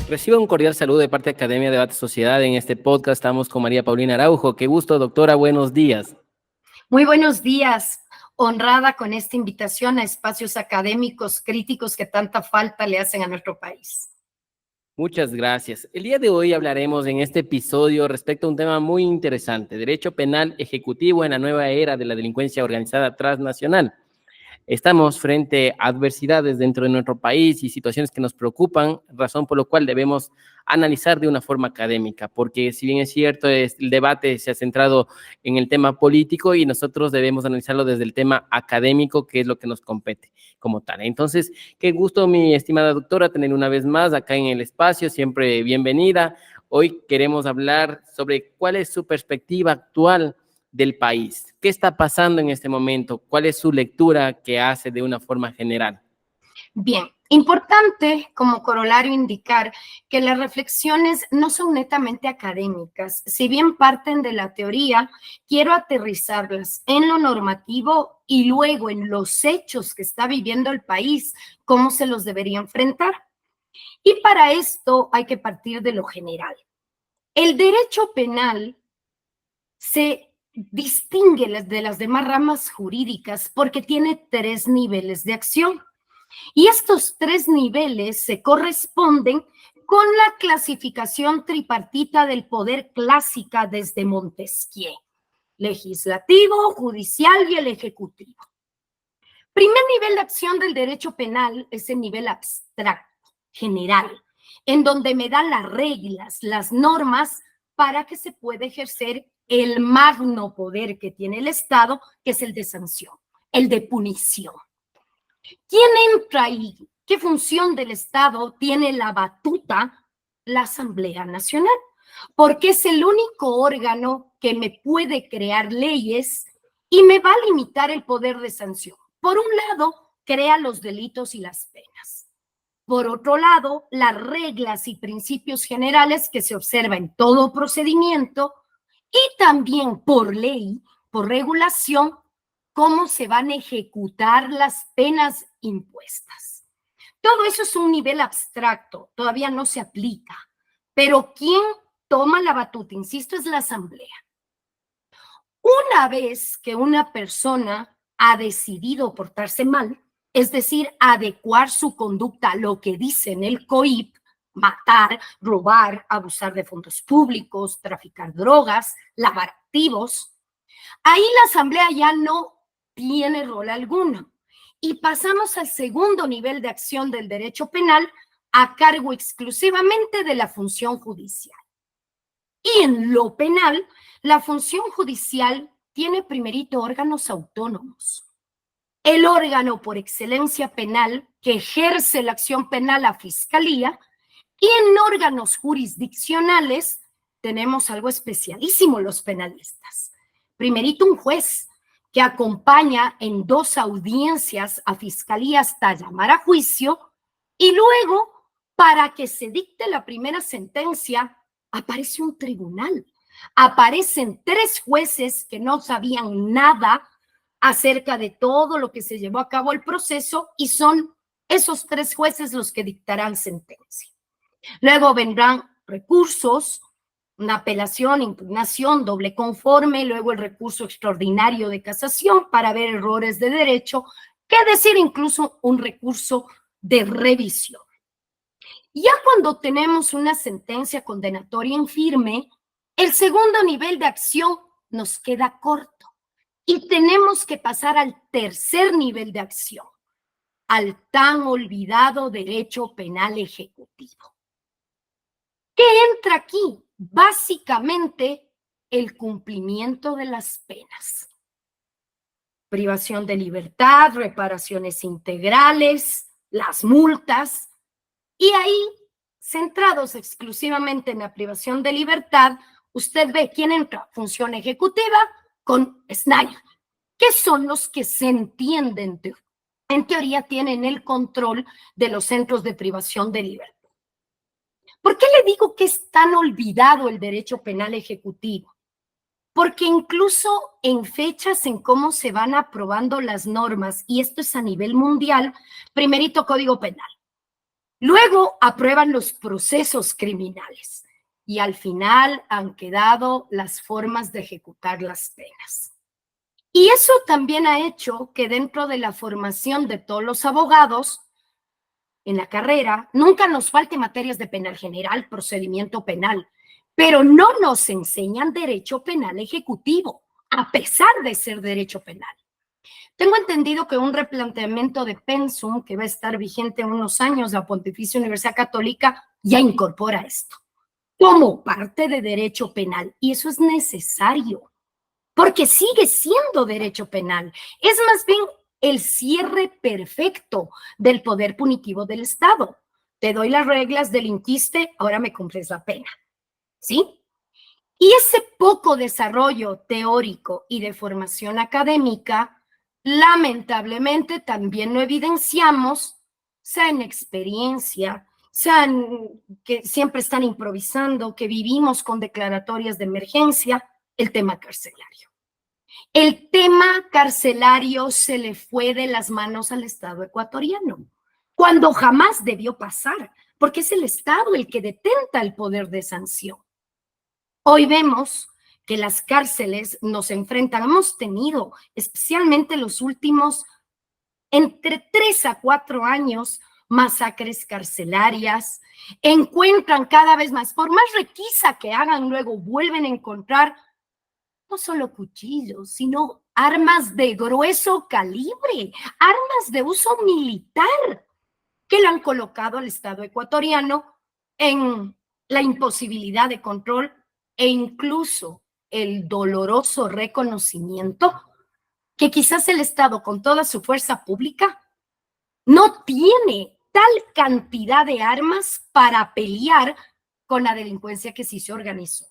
Recibo un cordial saludo de parte de Academia Debate Sociedad. En este podcast estamos con María Paulina Araujo. Qué gusto, doctora. Buenos días. Muy buenos días. Honrada con esta invitación a espacios académicos críticos que tanta falta le hacen a nuestro país. Muchas gracias. El día de hoy hablaremos en este episodio respecto a un tema muy interesante, derecho penal ejecutivo en la nueva era de la delincuencia organizada transnacional. Estamos frente a adversidades dentro de nuestro país y situaciones que nos preocupan, razón por la cual debemos analizar de una forma académica, porque si bien es cierto, el debate se ha centrado en el tema político y nosotros debemos analizarlo desde el tema académico, que es lo que nos compete como tal. Entonces, qué gusto, mi estimada doctora, tener una vez más acá en el espacio, siempre bienvenida. Hoy queremos hablar sobre cuál es su perspectiva actual del país. ¿Qué está pasando en este momento? ¿Cuál es su lectura que hace de una forma general? Bien, importante como corolario indicar que las reflexiones no son netamente académicas. Si bien parten de la teoría, quiero aterrizarlas en lo normativo y luego en los hechos que está viviendo el país, cómo se los debería enfrentar. Y para esto hay que partir de lo general. El derecho penal se distingue de las demás ramas jurídicas porque tiene 3 niveles de acción. Y estos 3 niveles se corresponden con la clasificación tripartita del poder clásica desde Montesquieu: legislativo, judicial y el ejecutivo. Primer nivel de acción del derecho penal es el nivel abstracto, general, en donde me dan las reglas, las normas para que se pueda ejercer el magno poder que tiene el Estado, que es el de sanción, el de punición. ¿Quién entra ahí? ¿Qué función del Estado tiene la batuta? La Asamblea Nacional, porque es el único órgano que me puede crear leyes y me va a limitar el poder de sanción. Por un lado, crea los delitos y las penas. Por otro lado, las reglas y principios generales que se observa en todo procedimiento y también por ley, por regulación, cómo se van a ejecutar las penas impuestas. Todo eso es un nivel abstracto, todavía no se aplica, pero quien toma la batuta, insisto, es la Asamblea. Una vez que una persona ha decidido portarse mal, es decir, adecuar su conducta a lo que dice en el COIP, matar, robar, abusar de fondos públicos, traficar drogas, lavar activos, ahí la Asamblea ya no tiene rol alguno. Y pasamos al segundo nivel de acción del derecho penal a cargo exclusivamente de la función judicial. Y en lo penal, la función judicial tiene primerito órganos autónomos. El órgano por excelencia penal que ejerce la acción penal, la fiscalía, y en órganos jurisdiccionales tenemos algo especialísimo los penalistas. Primerito un juez que acompaña en 2 audiencias a fiscalía hasta llamar a juicio y luego para que se dicte la primera sentencia aparece un tribunal. Aparecen 3 jueces que no sabían nada acerca de todo lo que se llevó a cabo el proceso y son esos 3 jueces los que dictarán sentencia. Luego vendrán recursos, una apelación, impugnación, doble conforme, luego el recurso extraordinario de casación para ver errores de derecho, que decir incluso un recurso de revisión. Ya cuando tenemos una sentencia condenatoria en firme, el segundo nivel de acción nos queda corto y tenemos que pasar al tercer nivel de acción, al tan olvidado derecho penal ejecutivo. ¿Qué entra aquí? Básicamente, el cumplimiento de las penas. Privación de libertad, reparaciones integrales, las multas. Y ahí, centrados exclusivamente en la privación de libertad, usted ve quién entra. Función ejecutiva con SNAI, que son los que se entienden, en teoría tienen el control de los centros de privación de libertad. ¿Por qué le digo que es tan olvidado el derecho penal ejecutivo? Porque incluso en fechas en cómo se van aprobando las normas, y esto es a nivel mundial, primerito Código Penal. Luego aprueban los procesos criminales y al final han quedado las formas de ejecutar las penas. Y eso también ha hecho que dentro de la formación de todos los abogados en la carrera nunca nos falte materias de penal general, procedimiento penal, pero no nos enseñan derecho penal ejecutivo, a pesar de ser derecho penal. Tengo entendido que un replanteamiento de pensum que va a estar vigente en unos años, la Pontificia Universidad Católica ya incorpora esto como parte de derecho penal, y eso es necesario, porque sigue siendo derecho penal. Es más bien el cierre perfecto del poder punitivo del Estado. Te doy las reglas, delinquiste, ahora me cumples la pena, ¿sí? Y ese poco desarrollo teórico y de formación académica, lamentablemente también lo evidenciamos, sea en experiencia, sean que siempre están improvisando, que vivimos con declaratorias de emergencia, el tema carcelario. El tema carcelario se le fue de las manos al Estado ecuatoriano, cuando jamás debió pasar, porque es el Estado el que detenta el poder de sanción. Hoy vemos que las cárceles nos enfrentan, hemos tenido, especialmente los últimos, entre 3 a 4 años, masacres carcelarias, encuentran cada vez más, por más requisa que hagan, luego vuelven a encontrar no solo cuchillos, sino armas de grueso calibre, armas de uso militar, que le han colocado al Estado ecuatoriano en la imposibilidad de control e incluso el doloroso reconocimiento que quizás el Estado, con toda su fuerza pública, no tiene tal cantidad de armas para pelear con la delincuencia que sí se organizó.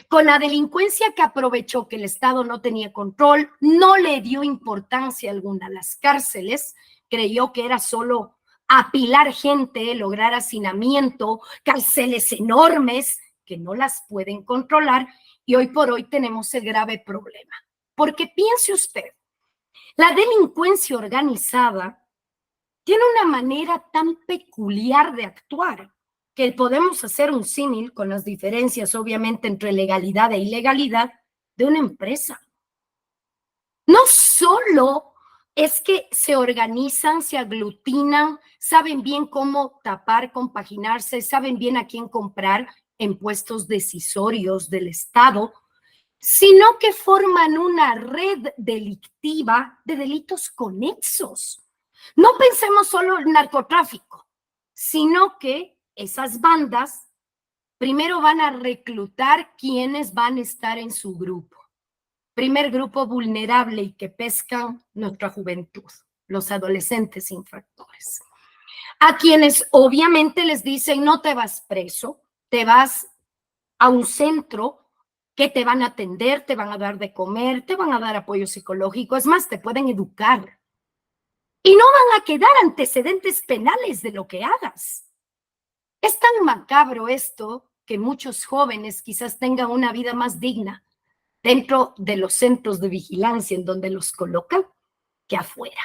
Con la delincuencia que aprovechó que el Estado no tenía control, no le dio importancia alguna a las cárceles, creyó que era solo apilar gente, lograr hacinamiento, cárceles enormes que no las pueden controlar, y hoy por hoy tenemos el grave problema. Porque piense usted, la delincuencia organizada tiene una manera tan peculiar de actuar que podemos hacer un símil con las diferencias, obviamente, entre legalidad e ilegalidad de una empresa. No solo es que se organizan, se aglutinan, saben bien cómo tapar, compaginarse, saben bien a quién comprar en puestos decisorios del Estado, sino que forman una red delictiva de delitos conexos. No pensemos solo en narcotráfico, sino que esas bandas primero van a reclutar quienes van a estar en su grupo. Primer grupo vulnerable y que pescan nuestra juventud, los adolescentes infractores. A quienes obviamente les dicen no te vas preso, te vas a un centro que te van a atender, te van a dar de comer, te van a dar apoyo psicológico, es más, te pueden educar. Y no van a quedar antecedentes penales de lo que hagas. Es tan macabro esto que muchos jóvenes quizás tengan una vida más digna dentro de los centros de vigilancia en donde los colocan que afuera.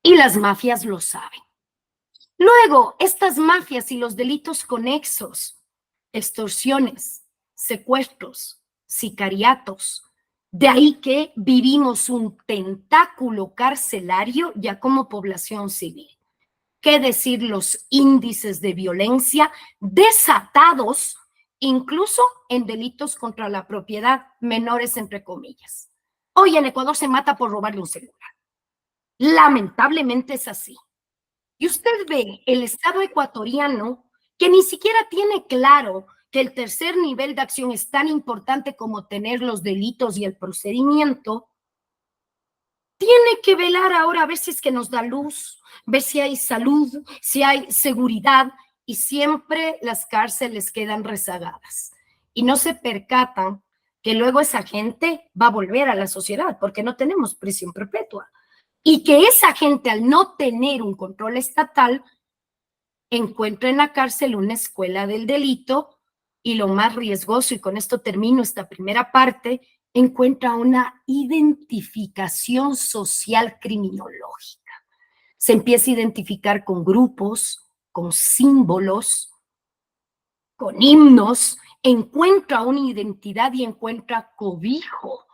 Y las mafias lo saben. Luego, estas mafias y los delitos conexos, extorsiones, secuestros, sicariatos, de ahí que vivimos un tentáculo carcelario ya como población civil. ¿Qué decir los índices de violencia desatados incluso en delitos contra la propiedad, menores entre comillas? Hoy en Ecuador se mata por robarle un celular. Lamentablemente es así. Y usted ve el Estado ecuatoriano que ni siquiera tiene claro que el tercer nivel de acción es tan importante como tener los delitos y el procedimiento, tiene que velar ahora a ver si es que nos da luz, ver si hay salud, si hay seguridad, y siempre las cárceles quedan rezagadas. Y no se percatan que luego esa gente va a volver a la sociedad porque no tenemos prisión perpetua. Y que esa gente, al no tener un control estatal, encuentra en la cárcel una escuela del delito y lo más riesgoso, y con esto termino esta primera parte, encuentra una identificación social criminológica. Se empieza a identificar con grupos, con símbolos, con himnos, encuentra una identidad y encuentra cobijo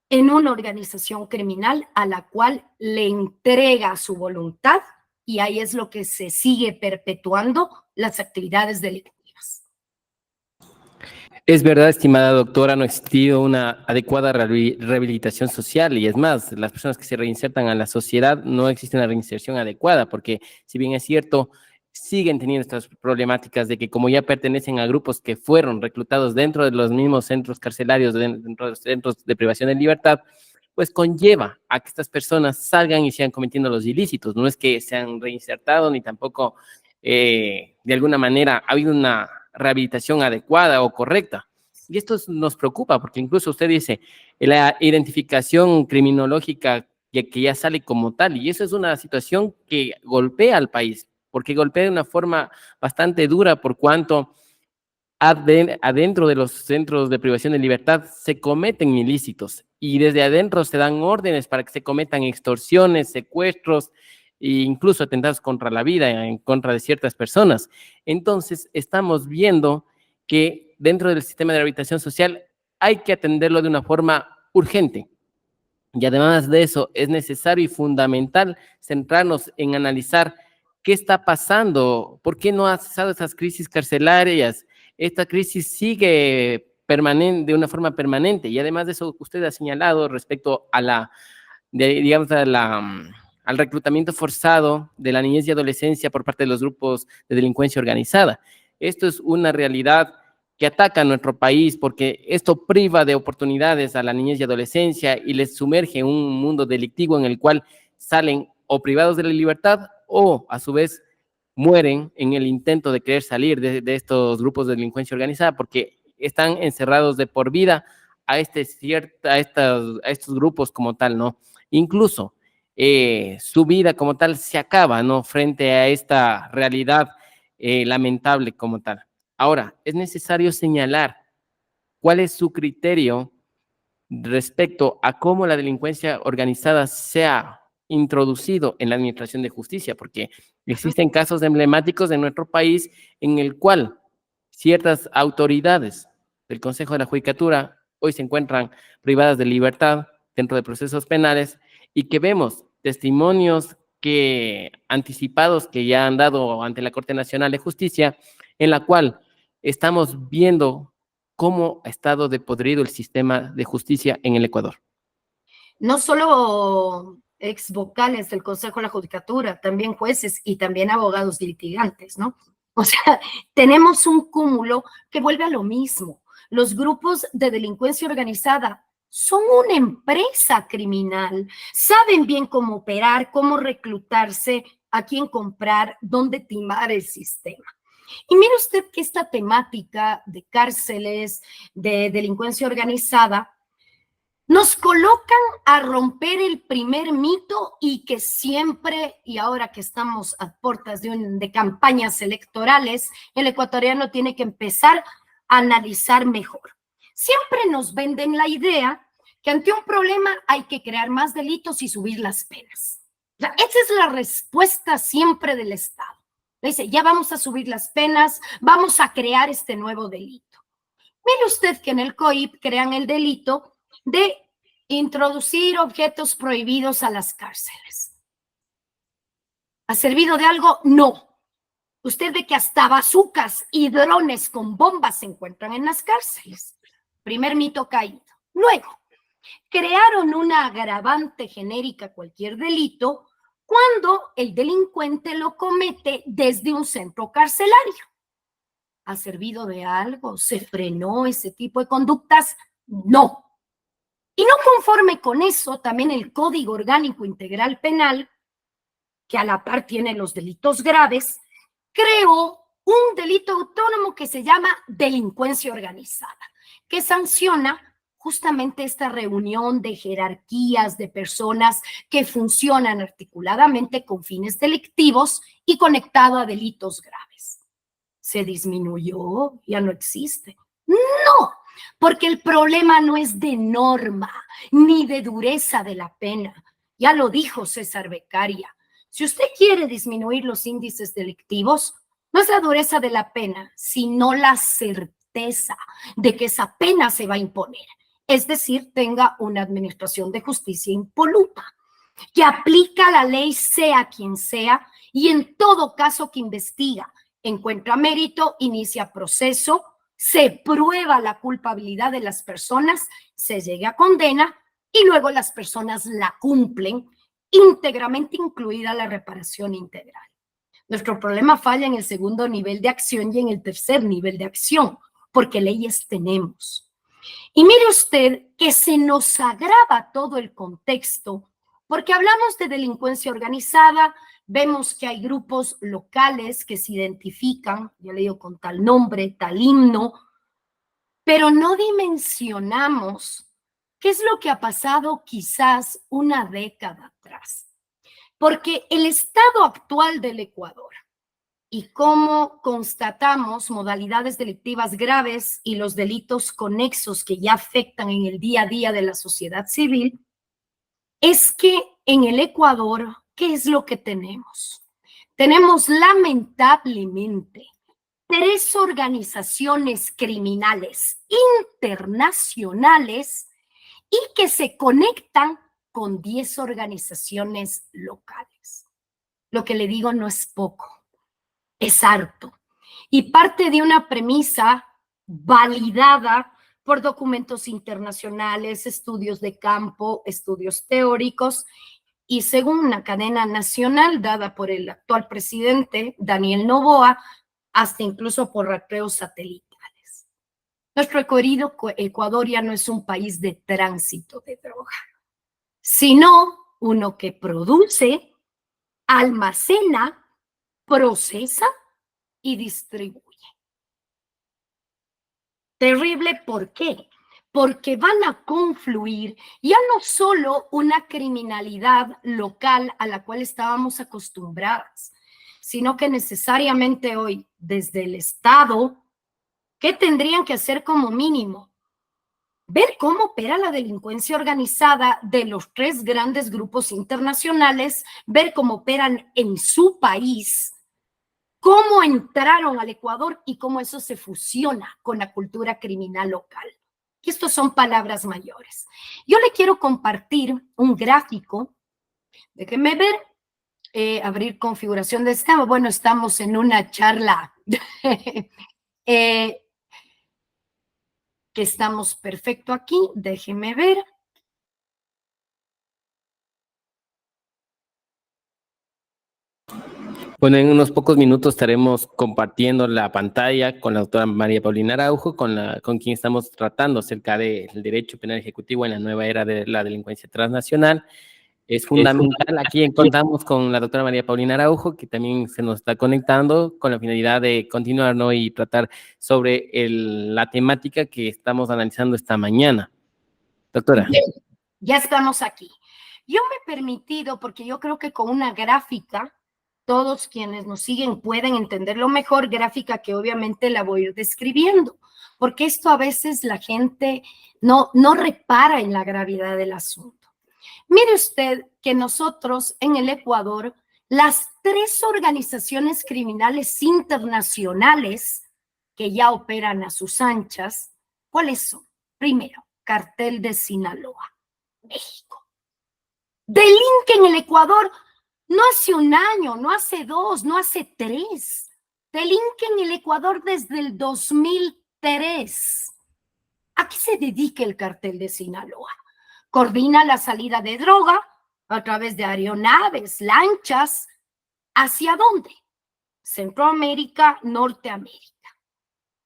en una organización criminal a la cual le entrega su voluntad, y ahí es lo que se sigue perpetuando las actividades delictivas. Es verdad, estimada doctora, no ha existido una adecuada rehabilitación social y es más, las personas que se reinsertan a la sociedad no existe una reinserción adecuada porque si bien es cierto, siguen teniendo estas problemáticas de que como ya pertenecen a grupos que fueron reclutados dentro de los mismos centros carcelarios, dentro de los centros de privación de libertad, pues conlleva a que estas personas salgan y sigan cometiendo los ilícitos. No es que se han reinsertado ni tampoco de alguna manera ha habido una rehabilitación adecuada o correcta. Y esto nos preocupa porque incluso usted dice la identificación criminológica que ya sale como tal, y eso es una situación que golpea al país, porque golpea de una forma bastante dura por cuanto adentro de los centros de privación de libertad se cometen ilícitos y desde adentro se dan órdenes para que se cometan extorsiones, secuestros e incluso atentados contra la vida, en contra de ciertas personas. Entonces, estamos viendo que dentro del sistema de rehabilitación social hay que atenderlo de una forma urgente. Y además de eso, es necesario y fundamental centrarnos en analizar qué está pasando, por qué no ha cesado esas crisis carcelarias. Esta crisis sigue de una forma permanente y además de eso, usted ha señalado respecto a digamos, al reclutamiento forzado de la niñez y adolescencia por parte de los grupos de delincuencia organizada. Esto es una realidad que ataca a nuestro país porque esto priva de oportunidades a la niñez y adolescencia y les sumerge en un mundo delictivo en el cual salen o privados de la libertad o a su vez mueren en el intento de querer salir de estos grupos de delincuencia organizada porque están encerrados de por vida a estos grupos como tal, ¿no? Incluso su vida como tal se acaba, ¿no? Frente a esta realidad lamentable como tal. Ahora, es necesario señalar cuál es su criterio respecto a cómo la delincuencia organizada se ha introducido en la administración de justicia, porque existen casos emblemáticos de nuestro país en el cual ciertas autoridades del Consejo de la Judicatura hoy se encuentran privadas de libertad dentro de procesos penales y que vemos testimonios anticipados que ya han dado ante la Corte Nacional de Justicia, en la cual estamos viendo cómo ha estado de podrido el sistema de justicia en el Ecuador. No solo ex vocales del Consejo de la Judicatura, también jueces y también abogados litigantes, ¿no? O sea, tenemos un cúmulo que vuelve a lo mismo. Los grupos de delincuencia organizada son una empresa criminal, saben bien cómo operar, cómo reclutarse, a quién comprar, dónde timar el sistema. Y mire usted que esta temática de cárceles, de delincuencia organizada, nos colocan a romper el primer mito y que siempre, y ahora que estamos a puertas de campañas electorales, el ecuatoriano tiene que empezar a analizar mejor. Siempre nos venden la idea que ante un problema hay que crear más delitos y subir las penas. O sea, esa es la respuesta siempre del Estado. Dice, ya vamos a subir las penas, vamos a crear este nuevo delito. Mire usted que en el COIP crean el delito de introducir objetos prohibidos a las cárceles. ¿Ha servido de algo? No. Usted ve que hasta bazucas y drones con bombas se encuentran en las cárceles. Primer mito caído. Luego, crearon una agravante genérica a cualquier delito cuando el delincuente lo comete desde un centro carcelario. ¿Ha servido de algo? ¿Se frenó ese tipo de conductas? No. Y no conforme con eso, también el Código Orgánico Integral Penal, que a la par tiene los delitos graves, creó un delito autónomo que se llama delincuencia organizada, que sanciona justamente esta reunión de jerarquías de personas que funcionan articuladamente con fines delictivos y conectado a delitos graves. ¿Se disminuyó? ¿Ya no existe? No, porque el problema no es de norma ni de dureza de la pena. Ya lo dijo César Beccaria. Si usted quiere disminuir los índices delictivos, no es la dureza de la pena, sino la certeza de que esa pena se va a imponer. Es decir, tenga una administración de justicia impoluta, que aplica la ley sea quien sea y en todo caso que investiga, encuentra mérito, inicia proceso, se prueba la culpabilidad de las personas, se llega a condena y luego las personas la cumplen íntegramente, incluida la reparación integral. Nuestro problema falla en el segundo nivel de acción y en el tercer nivel de acción, porque leyes tenemos. Y mire usted que se nos agrava todo el contexto, porque hablamos de delincuencia organizada, vemos que hay grupos locales que se identifican, yo le digo con tal nombre, tal himno, pero no dimensionamos qué es lo que ha pasado quizás una década atrás. Porque el estado actual del Ecuador y cómo constatamos modalidades delictivas graves y los delitos conexos que ya afectan en el día a día de la sociedad civil, es que en el Ecuador, ¿qué es lo que tenemos? Tenemos lamentablemente 3 organizaciones criminales internacionales y que se conectan con 10 organizaciones locales. Lo que le digo no es poco, es harto. Y parte de una premisa validada por documentos internacionales, estudios de campo, estudios teóricos, y según una cadena nacional dada por el actual presidente Daniel Noboa, hasta incluso por rastreos satelitales. Nuestro querido Ecuador ya no es un país de tránsito de droga, sino uno que produce, almacena, procesa y distribuye. Terrible, ¿por qué? Porque van a confluir ya no solo una criminalidad local a la cual estábamos acostumbradas, sino que necesariamente hoy, desde el Estado, ¿qué tendrían que hacer como mínimo? Ver cómo opera la delincuencia organizada de los 3 grandes grupos internacionales, ver cómo operan en su país, cómo entraron al Ecuador y cómo eso se fusiona con la cultura criminal local. Y estos son palabras mayores. Yo le quiero compartir un gráfico. Déjenme ver, abrir configuración de sistema. Bueno, estamos en una charla que estamos perfecto aquí. Déjenme ver. Bueno, en unos pocos minutos estaremos compartiendo la pantalla con la doctora María Paulina Araujo, con quien estamos tratando acerca del derecho penal ejecutivo en la nueva era de la delincuencia transnacional. Es fundamental, aquí contamos con la doctora María Paulina Araujo, que también se nos está conectando con la finalidad de continuar, ¿no?, y tratar sobre la temática que estamos analizando esta mañana. Doctora. Bien, ya estamos aquí. Yo me he permitido, porque yo creo que con una gráfica, todos quienes nos siguen pueden entenderlo mejor, gráfica que obviamente la voy a ir describiendo, porque esto a veces la gente no repara en la gravedad del asunto. Mire usted que nosotros en el Ecuador, las 3 organizaciones criminales internacionales que ya operan a sus anchas, ¿cuáles son? Primero, Cartel de Sinaloa, México. Delinque en el Ecuador no hace un año, no hace 2, no hace 3. Delinque en el Ecuador desde el 2003. ¿A qué se dedica el Cartel de Sinaloa? Coordina la salida de droga a través de aeronaves, lanchas. ¿Hacia dónde? Centroamérica, Norteamérica.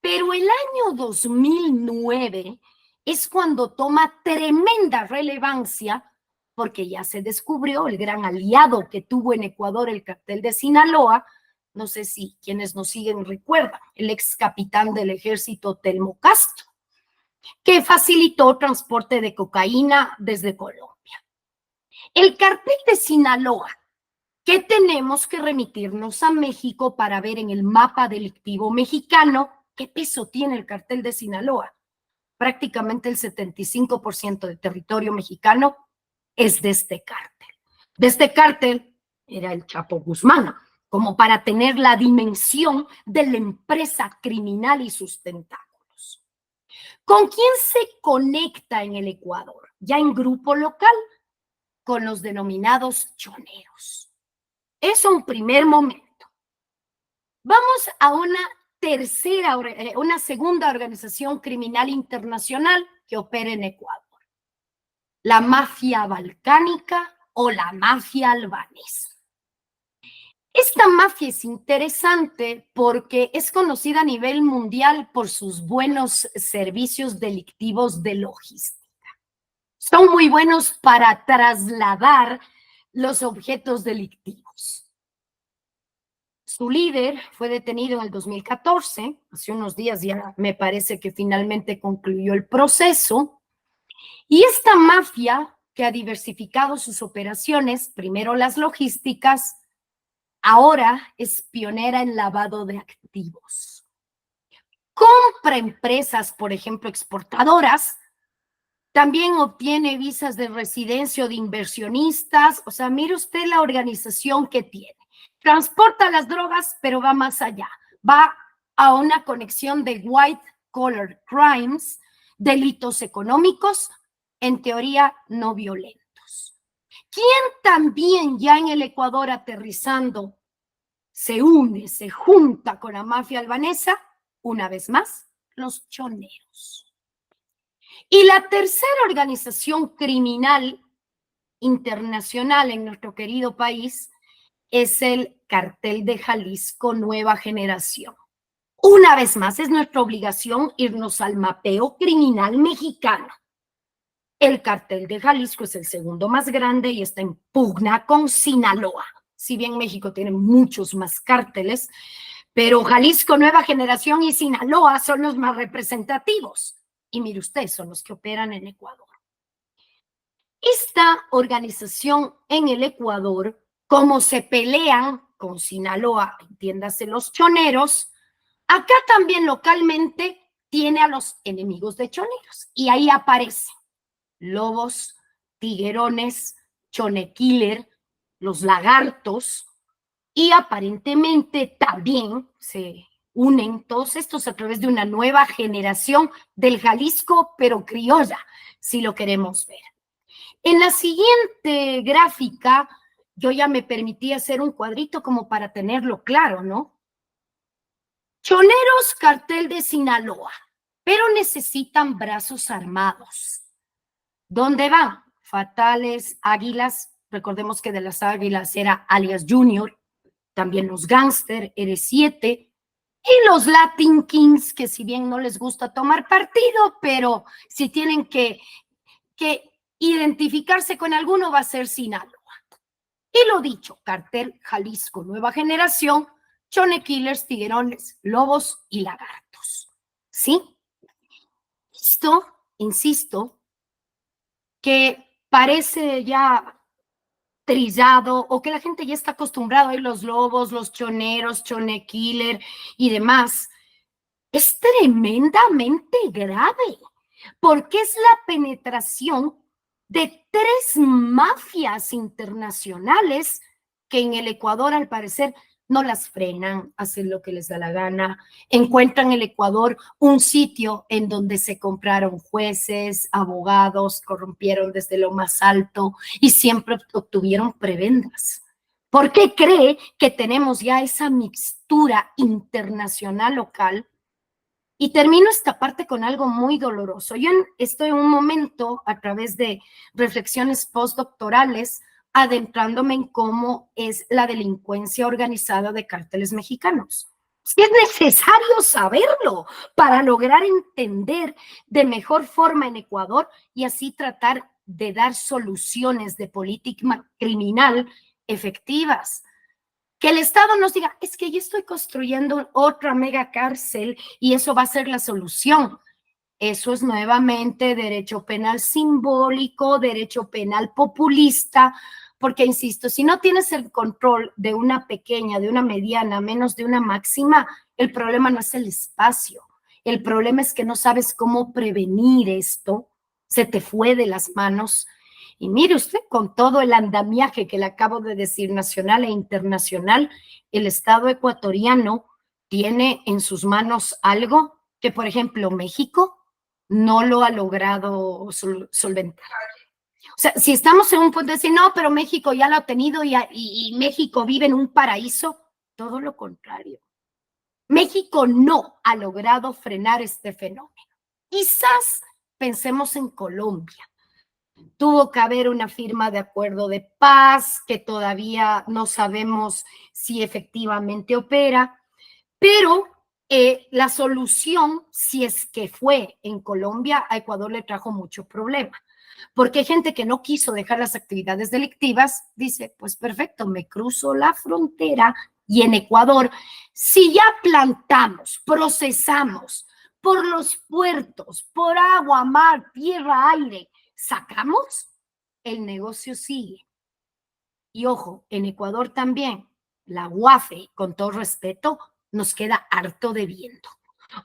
Pero el año 2009 es cuando toma tremenda relevancia, porque ya se descubrió el gran aliado que tuvo en Ecuador el Cartel de Sinaloa. No sé si quienes nos siguen recuerdan, el ex capitán del ejército Telmo Castro, que facilitó transporte de cocaína desde Colombia. El Cartel de Sinaloa, que tenemos que remitirnos a México para ver en el mapa delictivo mexicano qué peso tiene el Cartel de Sinaloa. Prácticamente el 75% del territorio mexicano es de este cártel. De este cártel era el Chapo Guzmán, como para tener la dimensión de la empresa criminal y sus tentáculos. ¿Con quién se conecta en el Ecuador? Ya en grupo local, con los denominados choneros. Es un primer momento. Vamos a una segunda organización criminal internacional que opera en Ecuador. La mafia balcánica o la mafia albanesa. Esta mafia es interesante porque es conocida a nivel mundial por sus buenos servicios delictivos de logística. Son muy buenos para trasladar los objetos delictivos. Su líder fue detenido en el 2014, hace unos días ya me parece que finalmente concluyó el proceso, y esta mafia que ha diversificado sus operaciones, primero las logísticas, ahora es pionera en lavado de activos. Compra empresas, por ejemplo, exportadoras, también obtiene visas de residencia o de inversionistas, o sea, mire usted la organización que tiene. Transporta las drogas, pero va más allá. Va a una conexión de white collar crimes, delitos económicos, en teoría no violentos. ¿Quién también ya en el Ecuador aterrizando se une, se junta con la mafia albanesa? Una vez más, los choneros. Y la tercera organización criminal internacional en nuestro querido país es el Cartel de Jalisco Nueva Generación. Una vez más, es nuestra obligación irnos al mapeo criminal mexicano. El Cartel de Jalisco es el segundo más grande y está en pugna con Sinaloa. Si bien México tiene muchos más cárteles, pero Jalisco Nueva Generación y Sinaloa son los más representativos. Y mire usted, son los que operan en Ecuador. Esta organización en el Ecuador, como se pelean con Sinaloa, entiéndase los choneros, acá también localmente tiene a los enemigos de choneros. Y ahí aparecen lobos, tiguerones, chonekiller, los lagartos, y aparentemente también se unen todos estos a través de una nueva generación del Jalisco, pero criolla, si lo queremos ver. En la siguiente gráfica, yo ya me permití hacer un cuadrito como para tenerlo claro, ¿no? Choneros, cartel de Sinaloa, pero necesitan brazos armados. ¿Dónde van? Fatales, Águilas, recordemos que de las Águilas era alias Junior, también los Gangster, R7, y los Latin Kings, que si bien no les gusta tomar partido, pero si tienen que identificarse con alguno va a ser Sinaloa. Y lo dicho, Cartel Jalisco Nueva Generación, chonekillers, tiguerones, lobos y lagartos. ¿Sí? Esto, insisto, que parece ya trillado o que la gente ya está acostumbrada a oír los lobos, los choneros, chonekiller y demás, es tremendamente grave porque es la penetración de 3 mafias internacionales que en el Ecuador al parecer no las frenan, hacen lo que les da la gana, encuentran en el Ecuador un sitio en donde se compraron jueces, abogados, corrompieron desde lo más alto y siempre obtuvieron prebendas. ¿Por qué cree que tenemos ya esa mixtura internacional local? Y termino esta parte con algo muy doloroso. Yo estoy en un momento, a través de reflexiones postdoctorales, adentrándome en cómo es la delincuencia organizada de cárteles mexicanos. Es necesario saberlo para lograr entender de mejor forma en Ecuador y así tratar de dar soluciones de política criminal efectivas. Que el Estado nos diga, es que yo estoy construyendo otra mega cárcel y eso va a ser la solución. Eso es nuevamente derecho penal simbólico, derecho penal populista, porque insisto, si no tienes el control de una pequeña, de una mediana, menos de una máxima, el problema no es el espacio. El problema es que no sabes cómo prevenir esto, se te fue de las manos. Y mire usted, con todo el andamiaje que le acabo de decir, nacional e internacional, el Estado ecuatoriano tiene en sus manos algo que, por ejemplo, México no lo ha logrado solventar. O sea, si estamos en un punto de decir, no, pero México ya lo ha tenido y México vive en un paraíso, todo lo contrario. México no ha logrado frenar este fenómeno. Quizás pensemos en Colombia. Tuvo que haber una firma de acuerdo de paz que todavía no sabemos si efectivamente opera, pero la solución, si es que fue en Colombia, a Ecuador le trajo mucho problema, porque hay gente que no quiso dejar las actividades delictivas, dice, pues perfecto, me cruzo la frontera y en Ecuador, si ya plantamos, procesamos por los puertos, por agua, mar, tierra, aire, sacamos, el negocio sigue. Y ojo, en Ecuador también, la UAFE, con todo respeto, nos queda harto de viento,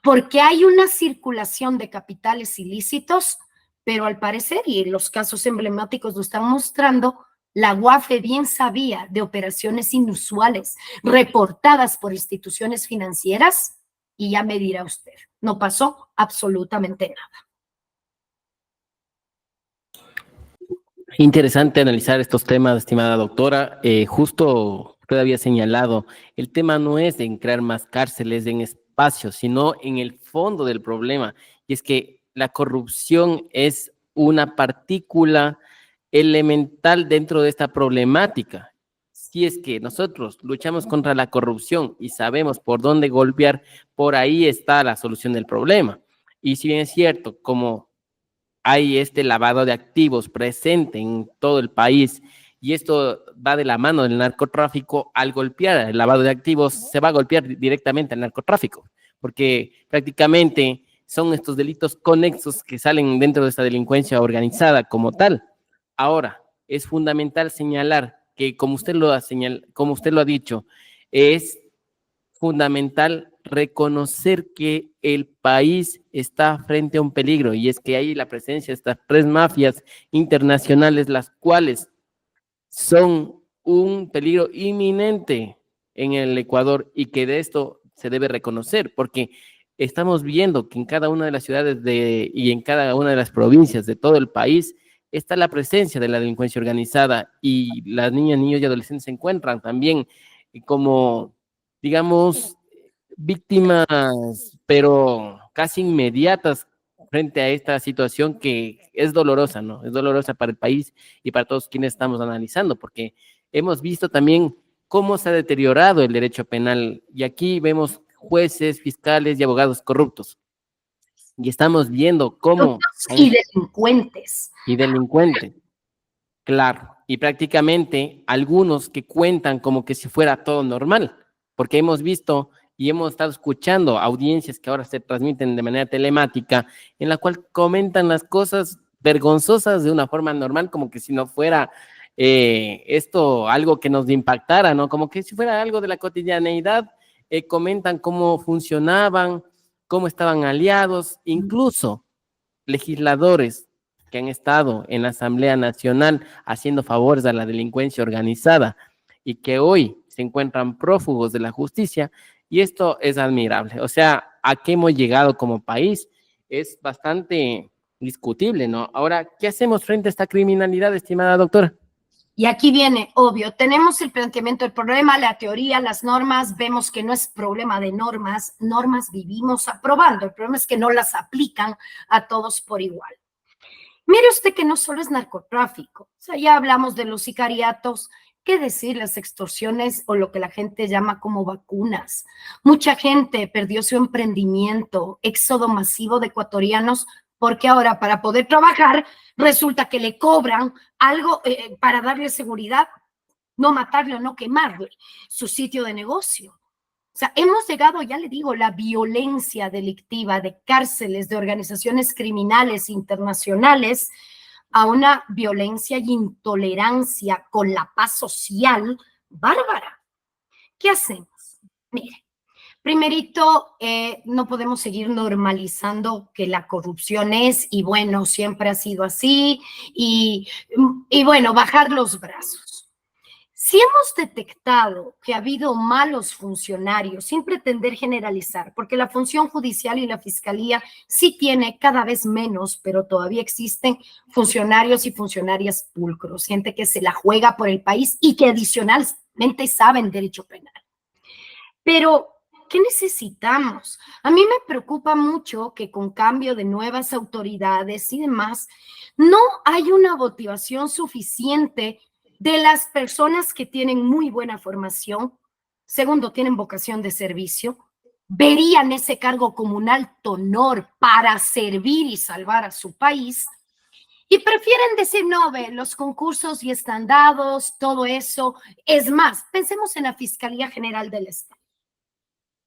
porque hay una circulación de capitales ilícitos, pero al parecer, y los casos emblemáticos lo están mostrando, la UAFE bien sabía de operaciones inusuales reportadas por instituciones financieras y ya me dirá usted, no pasó absolutamente nada. Interesante analizar estos temas, estimada doctora. Justo usted había señalado, el tema no es en crear más cárceles en espacios, sino en el fondo del problema. Y es que la corrupción es una partícula elemental dentro de esta problemática. Si es que nosotros luchamos contra la corrupción y sabemos por dónde golpear, por ahí está la solución del problema. Y si bien es cierto, como hay este lavado de activos presente en todo el país y esto va de la mano del narcotráfico. Al golpear el lavado de activos se va a golpear directamente al narcotráfico, porque prácticamente son estos delitos conexos que salen dentro de esta delincuencia organizada como tal. Ahora, es fundamental señalar que, como usted lo ha dicho, es fundamental reconocer que el país está frente a un peligro, y es que hay la presencia de estas tres mafias internacionales, las cuales son un peligro inminente en el Ecuador, y que de esto se debe reconocer, porque estamos viendo que en cada una de las ciudades y en cada una de las provincias de todo el país está la presencia de la delincuencia organizada, y las niñas, niños y adolescentes se encuentran también como, digamos, víctimas, pero casi inmediatas frente a esta situación que es dolorosa, ¿no? Es dolorosa para el país y para todos quienes estamos analizando, porque hemos visto también cómo se ha deteriorado el derecho penal, y aquí vemos jueces, fiscales y abogados corruptos, y estamos viendo cómo... Y delincuentes. Y delincuentes. Claro, y prácticamente algunos que cuentan como que si fuera todo normal, porque hemos visto y hemos estado escuchando audiencias que ahora se transmiten de manera telemática, en la cual comentan las cosas vergonzosas de una forma normal, como que si no fuera esto algo que nos impactara, ¿no? Como que si fuera algo de la cotidianeidad. Comentan cómo funcionaban, cómo estaban aliados, incluso legisladores que han estado en la Asamblea Nacional haciendo favores a la delincuencia organizada y que hoy se encuentran prófugos de la justicia, y esto es admirable. O sea, a qué hemos llegado como país es bastante discutible, ¿no? Ahora, ¿qué hacemos frente a esta criminalidad, estimada doctora? Y aquí viene, obvio, tenemos el planteamiento del problema, la teoría, las normas, vemos que no es problema de normas, normas vivimos aprobando, el problema es que no las aplican a todos por igual. Mire usted que no solo es narcotráfico, o sea, ya hablamos de los sicariatos, ¿qué decir? Las extorsiones o lo que la gente llama como vacunas. Mucha gente perdió su emprendimiento, éxodo masivo de ecuatorianos, porque ahora para poder trabajar resulta que le cobran algo para darle seguridad, no matarle o no quemarle su sitio de negocio. O sea, hemos llegado, ya le digo, la violencia delictiva de cárceles, de organizaciones criminales internacionales, a una violencia y intolerancia con la paz social bárbara. ¿Qué hacemos? Mire, Primerito, no podemos seguir normalizando que la corrupción es, y bueno, siempre ha sido así, y bueno, bajar los brazos. Si hemos detectado que ha habido malos funcionarios, sin pretender generalizar, porque la función judicial y la fiscalía sí tiene cada vez menos, pero todavía existen funcionarios y funcionarias pulcros, gente que se la juega por el país y que adicionalmente saben derecho penal. Pero, ¿qué necesitamos? A mí me preocupa mucho que con cambio de nuevas autoridades y demás, no hay una motivación suficiente de las personas que tienen muy buena formación, segundo, tienen vocación de servicio, verían ese cargo como un alto honor para servir y salvar a su país, y prefieren decir, no, ve, los concursos y están dados, todo eso. Es más, pensemos en la Fiscalía General del Estado.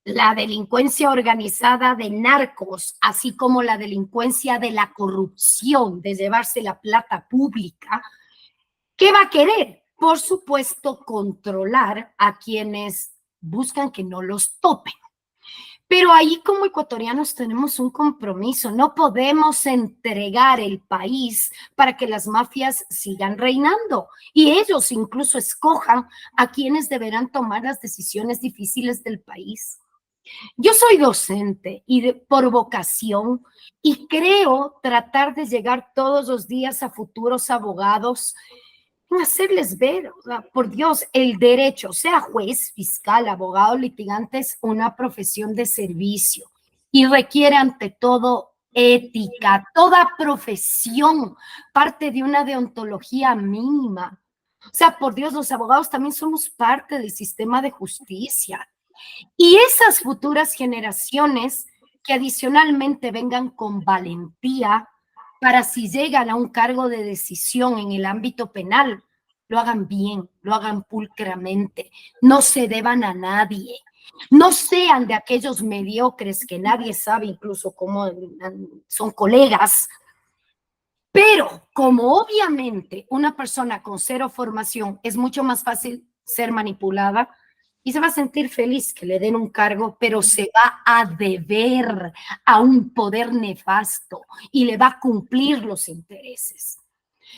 La delincuencia organizada de narcos, así como la delincuencia de la corrupción, de llevarse la plata pública, ¿qué va a querer? Por supuesto, controlar a quienes buscan que no los topen. Pero ahí como ecuatorianos tenemos un compromiso. No podemos entregar el país para que las mafias sigan reinando y ellos incluso escojan a quienes deberán tomar las decisiones difíciles del país. Yo soy docente y por vocación y creo tratar de llegar todos los días a futuros abogados en hacerles ver, o sea, por Dios, el derecho, sea juez, fiscal, abogado, litigante, es una profesión de servicio y requiere ante todo ética. Toda profesión parte de una deontología mínima. O sea, por Dios, los abogados también somos parte del sistema de justicia. Y esas futuras generaciones que adicionalmente vengan con valentía para si llegan a un cargo de decisión en el ámbito penal, lo hagan bien, lo hagan pulcramente, no se deban a nadie, no sean de aquellos mediocres que nadie sabe incluso cómo son colegas, pero como obviamente una persona con cero formación es mucho más fácil ser manipulada, y se va a sentir feliz que le den un cargo, pero se va a deber a un poder nefasto y le va a cumplir los intereses.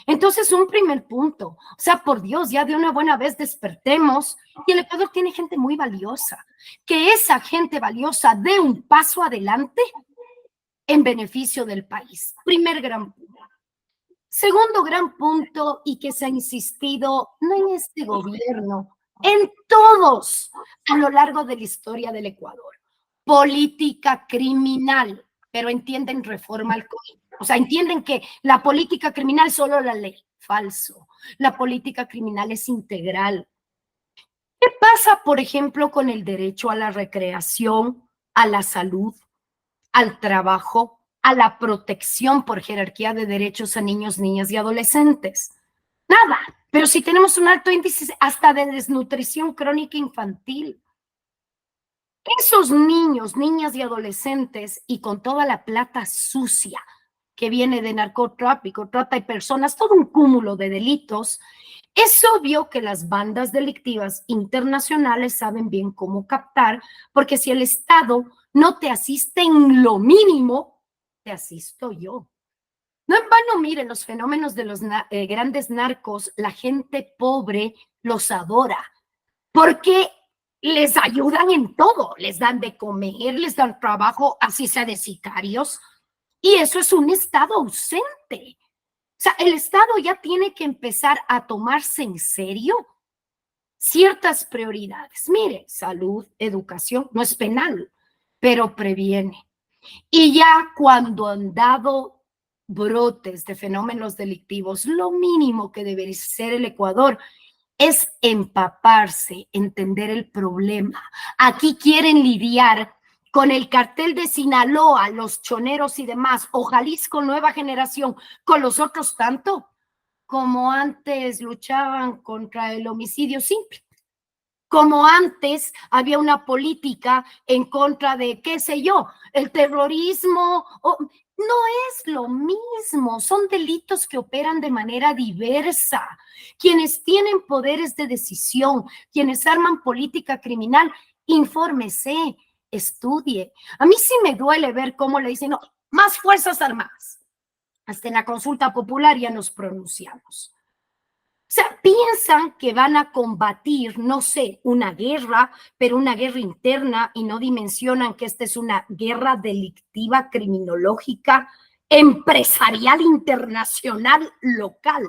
Entonces, un primer punto, o sea, por Dios, ya de una buena vez despertemos y el Ecuador tiene gente muy valiosa, que esa gente valiosa dé un paso adelante en beneficio del país. Primer gran punto. Segundo gran punto, y que se ha insistido, no en este gobierno, en todos a lo largo de la historia del Ecuador. Política criminal, pero entienden reforma al código. O sea, entienden que la política criminal es solo la ley. Falso. La política criminal es integral. ¿Qué pasa, por ejemplo, con el derecho a la recreación, a la salud, al trabajo, a la protección por jerarquía de derechos a niños, niñas y adolescentes? Nada, pero si tenemos un alto índice hasta de desnutrición crónica infantil. Esos niños, niñas y adolescentes, y con toda la plata sucia que viene de narcotráfico, trata de personas, todo un cúmulo de delitos, es obvio que las bandas delictivas internacionales saben bien cómo captar, porque si el Estado no te asiste en lo mínimo, te asisto yo. No en vano, miren, los fenómenos de los grandes narcos, la gente pobre los adora, porque les ayudan en todo, les dan de comer, les dan trabajo, así sea de sicarios, y eso es un Estado ausente. O sea, el Estado ya tiene que empezar a tomarse en serio ciertas prioridades. Mire, salud, educación, no es penal, pero previene. Y ya cuando han dado brotes de fenómenos delictivos, lo mínimo que debería ser el Ecuador es empaparse, entender el problema. Aquí quieren lidiar con el cartel de Sinaloa, los choneros y demás, o Jalisco Nueva Generación, con los otros tanto como antes luchaban contra el homicidio simple. Como antes había una política en contra de, qué sé yo, el terrorismo. No es lo mismo, son delitos que operan de manera diversa. Quienes tienen poderes de decisión, quienes arman política criminal, infórmese, estudie. A mí sí me duele ver cómo le dicen, no, más Fuerzas Armadas. Hasta en la consulta popular ya nos pronunciamos. O sea, piensan que van a combatir, no sé, una guerra, pero una guerra interna, y no dimensionan que esta es una guerra delictiva, criminológica, empresarial, internacional, local.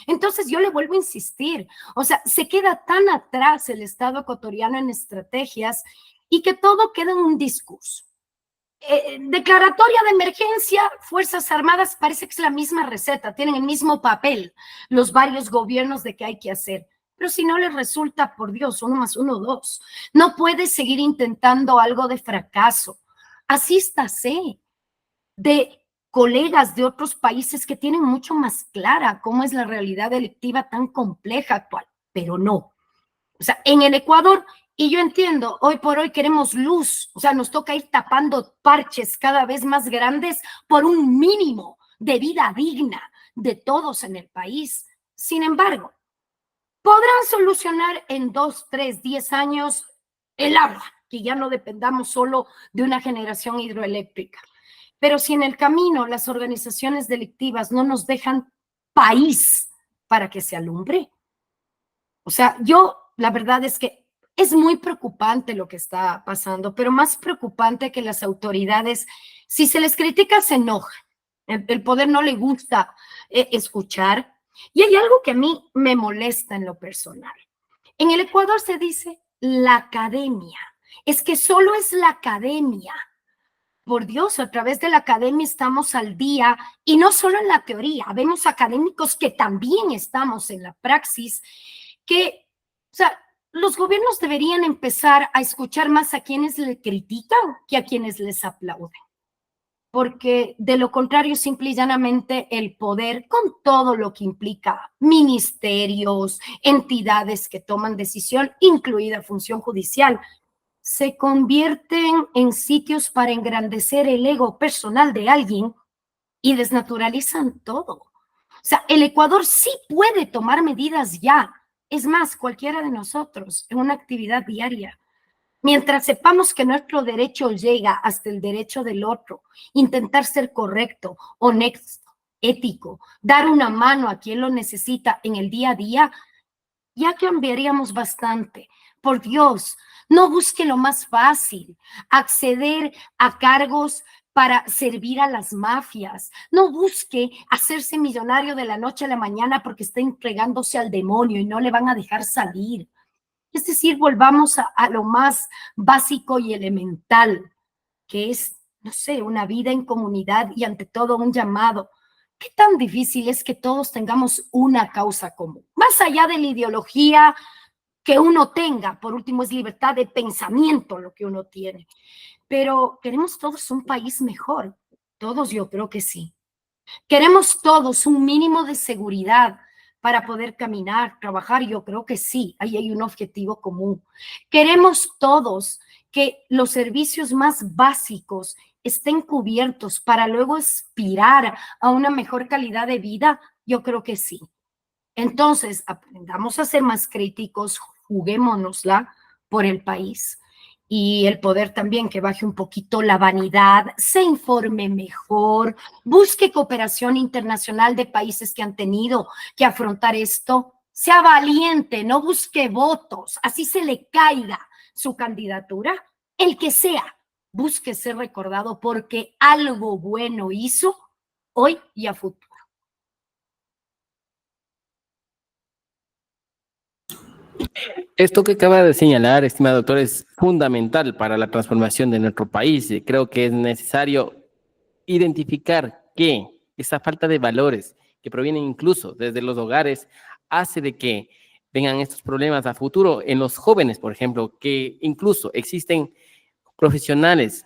Entonces yo le vuelvo a insistir, o sea, se queda tan atrás el Estado ecuatoriano en estrategias y que todo queda en un discurso. Declaratoria de emergencia, Fuerzas Armadas, parece que es la misma receta, tienen el mismo papel los varios gobiernos de qué hay que hacer. Pero si no les resulta, por Dios, 1 más 1, 2. No puedes seguir intentando algo de fracaso. Asístase de colegas de otros países que tienen mucho más clara cómo es la realidad delictiva tan compleja actual, pero no. O sea, en el Ecuador, y yo entiendo, hoy por hoy queremos luz, o sea, nos toca ir tapando parches cada vez más grandes por un mínimo de vida digna de todos en el país. Sin embargo, podrán solucionar en 2, 3, 10 años el agua, que ya no dependamos solo de una generación hidroeléctrica. Pero si en el camino las organizaciones delictivas no nos dejan país para que se alumbre, o sea, la verdad es que es muy preocupante lo que está pasando, pero más preocupante que las autoridades, si se les critica, se enojan. El poder no le gusta escuchar. Y hay algo que a mí me molesta en lo personal. En el Ecuador se dice la academia. Es que solo es la academia. Por Dios, a través de la academia estamos al día, y no solo en la teoría, vemos académicos que también estamos en la praxis, que, o sea, los gobiernos deberían empezar a escuchar más a quienes le critican que a quienes les aplauden. Porque de lo contrario, simple y llanamente, el poder, con todo lo que implica ministerios, entidades que toman decisión, incluida función judicial, se convierten en sitios para engrandecer el ego personal de alguien y desnaturalizan todo. O sea, el Ecuador sí puede tomar medidas ya. Es más, cualquiera de nosotros en una actividad diaria. Mientras sepamos que nuestro derecho llega hasta el derecho del otro, intentar ser correcto, honesto, ético, dar una mano a quien lo necesita en el día a día, ya cambiaríamos bastante. Por Dios, no busque lo más fácil, acceder a cargos para servir a las mafias. No busque hacerse millonario de la noche a la mañana porque está entregándose al demonio y no le van a dejar salir. Es decir, volvamos a lo más básico y elemental, que es, no sé, una vida en comunidad y ante todo un llamado. ¿Qué tan difícil es que todos tengamos una causa común? Más allá de la ideología que uno tenga, por último es libertad de pensamiento lo que uno tiene. Pero queremos todos un país mejor. Todos, yo creo que sí. Queremos todos un mínimo de seguridad para poder caminar, trabajar, yo creo que sí, ahí hay un objetivo común. Queremos todos que los servicios más básicos estén cubiertos para luego aspirar a una mejor calidad de vida, yo creo que sí. Entonces, aprendamos a ser más críticos, juguémonosla por el país. Y el poder también que baje un poquito la vanidad, se informe mejor, busque cooperación internacional de países que han tenido que afrontar esto, sea valiente, no busque votos, así se le caiga su candidatura, el que sea, busque ser recordado porque algo bueno hizo hoy y a futuro. Esto que acaba de señalar, estimado doctor, es fundamental para la transformación de nuestro país. Creo que es necesario identificar que esa falta de valores que provienen incluso desde los hogares hace de que vengan estos problemas a futuro en los jóvenes, por ejemplo, que incluso existen profesionales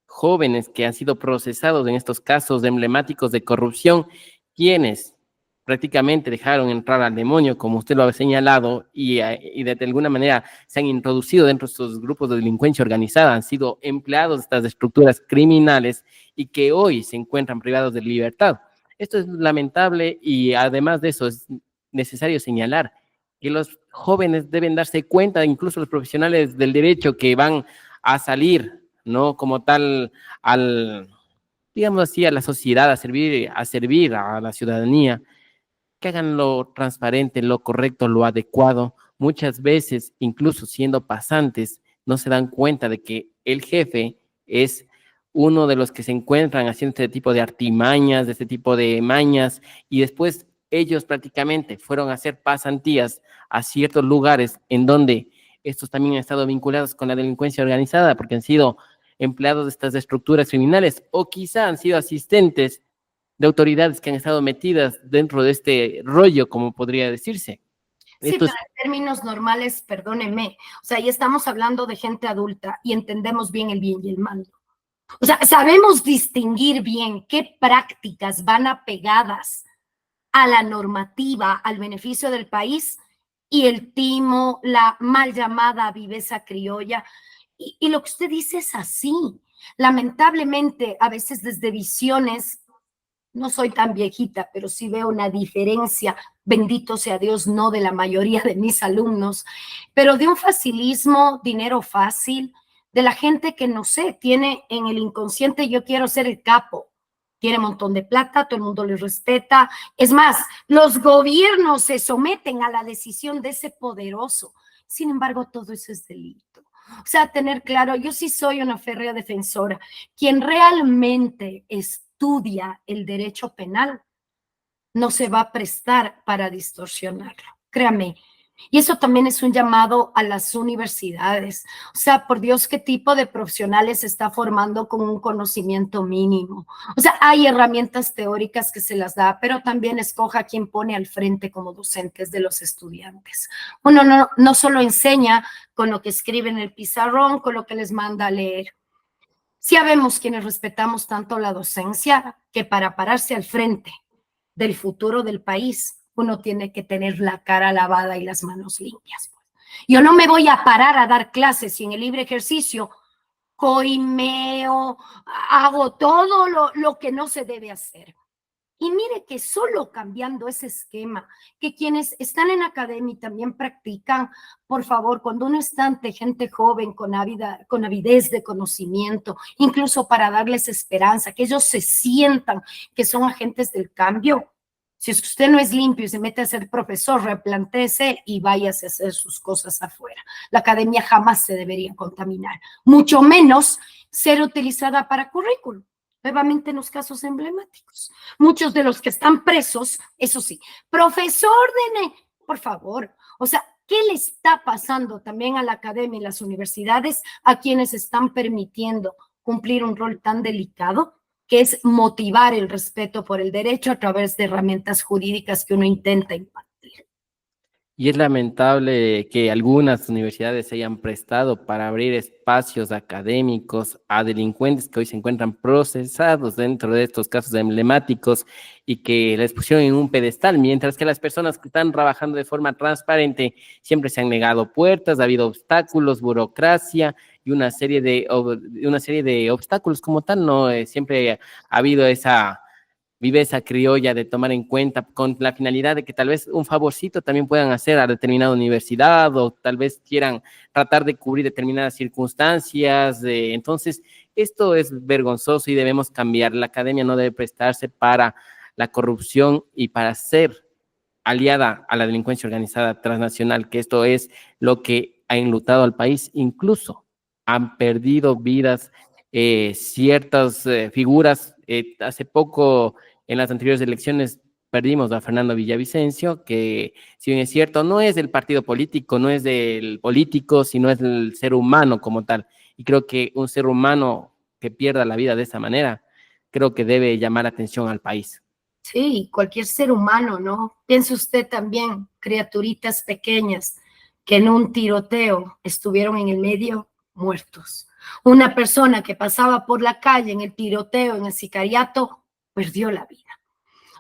jóvenes que han sido procesados en estos casos emblemáticos de corrupción, quienes prácticamente dejaron entrar al demonio, como usted lo ha señalado, y de alguna manera se han introducido dentro de estos grupos de delincuencia organizada, han sido empleados de estas estructuras criminales y que hoy se encuentran privados de libertad. Esto es lamentable y además de eso es necesario señalar que los jóvenes deben darse cuenta, incluso los profesionales del derecho que van a salir, ¿no? Como tal, digamos así, a la sociedad, a servir a la ciudadanía, que hagan lo transparente, lo correcto, lo adecuado. Muchas veces, incluso siendo pasantes, no se dan cuenta de que el jefe es uno de los que se encuentran haciendo este tipo de artimañas, de este tipo de mañas, y después ellos prácticamente fueron a hacer pasantías a ciertos lugares en donde estos también han estado vinculados con la delincuencia organizada, porque han sido empleados de estas estructuras criminales, o quizá han sido asistentes de autoridades que han estado metidas dentro de este rollo, como podría decirse. Sí, Esto pero es, en términos normales, perdóneme, o sea, ya estamos hablando de gente adulta y entendemos bien y el mal. O sea, sabemos distinguir bien qué prácticas van apegadas a la normativa, al beneficio del país y el timo, la mal llamada viveza criolla. Y lo que usted dice es así. Lamentablemente, a veces desde visiones, no soy tan viejita, pero sí veo una diferencia, bendito sea Dios, no de la mayoría de mis alumnos, pero de un facilismo, dinero fácil, de la gente que no sé, tiene en el inconsciente yo quiero ser el capo, tiene un montón de plata, todo el mundo le respeta. Es más, los gobiernos se someten a la decisión de ese poderoso. Sin embargo, todo eso es delito. O sea, tener claro, yo sí soy una férrea defensora. Quien realmente estudia el derecho penal no se va a prestar para distorsionarlo. Créame. Y eso también es un llamado a las universidades. O sea, por Dios, ¿qué tipo de profesionales se está formando con un conocimiento mínimo? O sea, hay herramientas teóricas que se las da, pero también escoja a quien pone al frente como docentes de los estudiantes. Uno no solo enseña con lo que escribe en el pizarrón, con lo que les manda a leer. Sí sabemos quienes respetamos tanto la docencia que para pararse al frente del futuro del país, uno tiene que tener la cara lavada y las manos limpias. Yo no me voy a parar a dar clases y en el libre ejercicio coimeo, hago todo lo que no se debe hacer. Y mire que solo cambiando ese esquema, que quienes están en academia y también practican, por favor, cuando uno está ante gente joven con avidez de conocimiento, incluso para darles esperanza, que ellos se sientan que son agentes del cambio. Si es que usted no es limpio y se mete a ser profesor, replantéese y váyase a hacer sus cosas afuera. La academia jamás se debería contaminar, mucho menos ser utilizada para currículum. Nuevamente en los casos emblemáticos. Muchos de los que están presos, eso sí, profesor por favor, o sea, ¿qué le está pasando también a la academia y las universidades a quienes están permitiendo cumplir un rol tan delicado, que es motivar el respeto por el derecho a través de herramientas jurídicas que uno intenta impartir? y es lamentable que algunas universidades se hayan prestado para abrir espacios académicos a delincuentes que hoy se encuentran procesados dentro de estos casos emblemáticos y que les pusieron en un pedestal, mientras que las personas que están trabajando de forma transparente siempre se han negado puertas, ha habido obstáculos, burocracia y una serie de obstáculos como tal, ¿no? Siempre ha habido esa viveza criolla de tomar en cuenta con la finalidad de que tal vez un favorcito también puedan hacer a determinada universidad o tal vez quieran tratar de cubrir determinadas circunstancias. Entonces, esto es vergonzoso y debemos cambiar. La academia no debe prestarse para la corrupción y para ser aliada a la delincuencia organizada transnacional, que esto es lo que ha enlutado al país. Incluso han perdido vidas ciertas figuras. Hace poco, en las anteriores elecciones, perdimos a Fernando Villavicencio, que si bien es cierto, no es del partido político, no es del político, sino es del ser humano como tal. Y creo que un ser humano que pierda la vida de esa manera, creo que debe llamar atención al país. Sí, cualquier ser humano, ¿no? Piense usted también, criaturitas pequeñas que en un tiroteo estuvieron en el medio muertos. Una persona que pasaba por la calle en el tiroteo, en el sicariato, perdió la vida.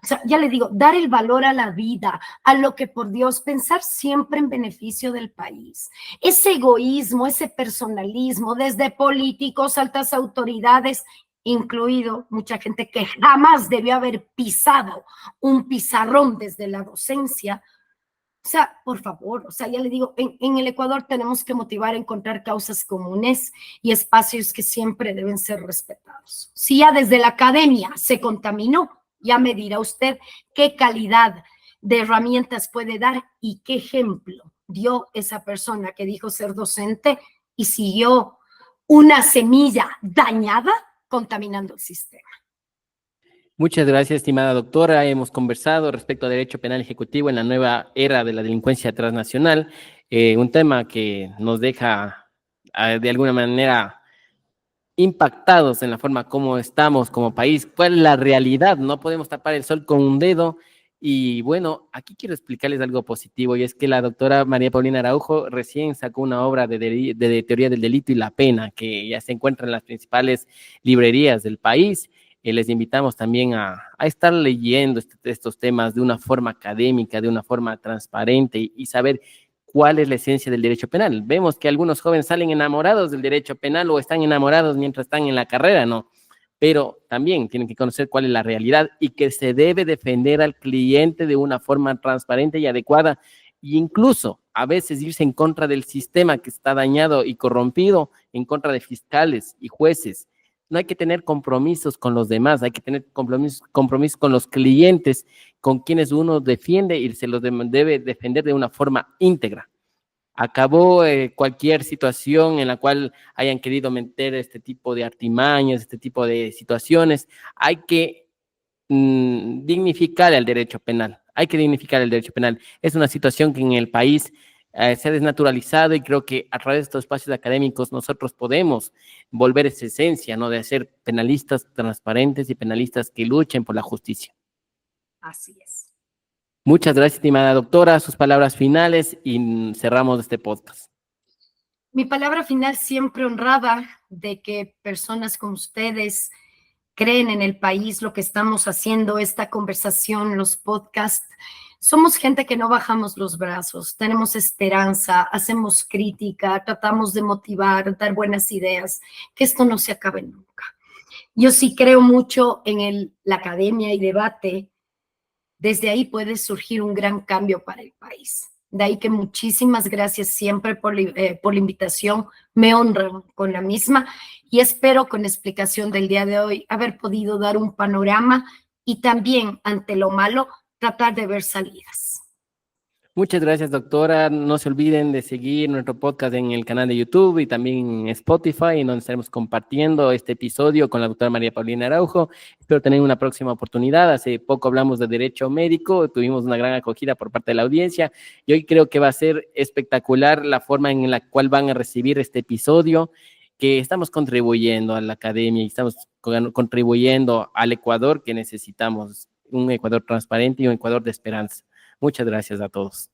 O sea, ya le digo, dar el valor a la vida, a lo que por Dios, pensar siempre en beneficio del país. Ese egoísmo, ese personalismo, desde políticos, altas autoridades, incluido mucha gente que jamás debió haber pisado un pizarrón desde la docencia, O sea, por favor, o sea, ya le digo, en el Ecuador tenemos que motivar a encontrar causas comunes y espacios que siempre deben ser respetados. Si ya desde la academia se contaminó, ya me dirá usted qué calidad de herramientas puede dar y qué ejemplo dio esa persona que dijo ser docente y siguió una semilla dañada contaminando el sistema. Muchas gracias, estimada doctora. Hemos conversado respecto a derecho penal ejecutivo en la nueva era de la delincuencia transnacional, un tema que nos deja de alguna manera impactados en la forma como estamos como país, cuál es la realidad, no podemos tapar el sol con un dedo. Y bueno, aquí quiero explicarles algo positivo, y es que la doctora María Paulina Araujo recién sacó una obra de teoría del delito y la pena, que ya se encuentra en las principales librerías del país. Les invitamos también a estar leyendo estos temas de una forma académica, de una forma transparente y saber cuál es la esencia del derecho penal. Vemos que algunos jóvenes salen enamorados del derecho penal o están enamorados mientras están en la carrera, ¿no? Pero también tienen que conocer cuál es la realidad y que se debe defender al cliente de una forma transparente y adecuada, e incluso a veces irse en contra del sistema que está dañado y corrompido, en contra de fiscales y jueces. No hay que tener compromisos con los demás, hay que tener compromisos con los clientes, con quienes uno defiende y se los debe defender de una forma íntegra. Acabó cualquier situación en la cual hayan querido meter este tipo de artimañas, este tipo de situaciones. Hay que dignificar el derecho penal. Hay que dignificar el derecho penal. Es una situación que en el país se ha desnaturalizado, y creo que a través de estos espacios académicos nosotros podemos volver esa esencia, ¿no? De ser penalistas transparentes y penalistas que luchen por la justicia. Así es. Muchas gracias, estimada doctora. Sus palabras finales y cerramos este podcast. Mi palabra final, siempre honrada de que personas como ustedes creen en el país, lo que estamos haciendo, esta conversación, los podcasts. Somos gente que no bajamos los brazos, tenemos esperanza, hacemos crítica, tratamos de motivar, dar buenas ideas, que esto no se acabe nunca. Yo sí creo mucho en la academia y debate. Desde ahí puede surgir un gran cambio para el país. De ahí que muchísimas gracias siempre por la invitación, me honran con la misma y espero con la explicación del día de hoy haber podido dar un panorama y también ante lo malo tratar de ver salidas. Muchas gracias, doctora. No se olviden de seguir nuestro podcast en el canal de YouTube y también en Spotify, en donde estaremos compartiendo este episodio con la doctora María Paulina Araujo. Espero tener una próxima oportunidad. Hace poco hablamos de derecho médico, tuvimos una gran acogida por parte de la audiencia y hoy creo que va a ser espectacular la forma en la cual van a recibir este episodio, que estamos contribuyendo a la academia y estamos contribuyendo al Ecuador que necesitamos, un Ecuador transparente y un Ecuador de esperanza. Muchas gracias a todos.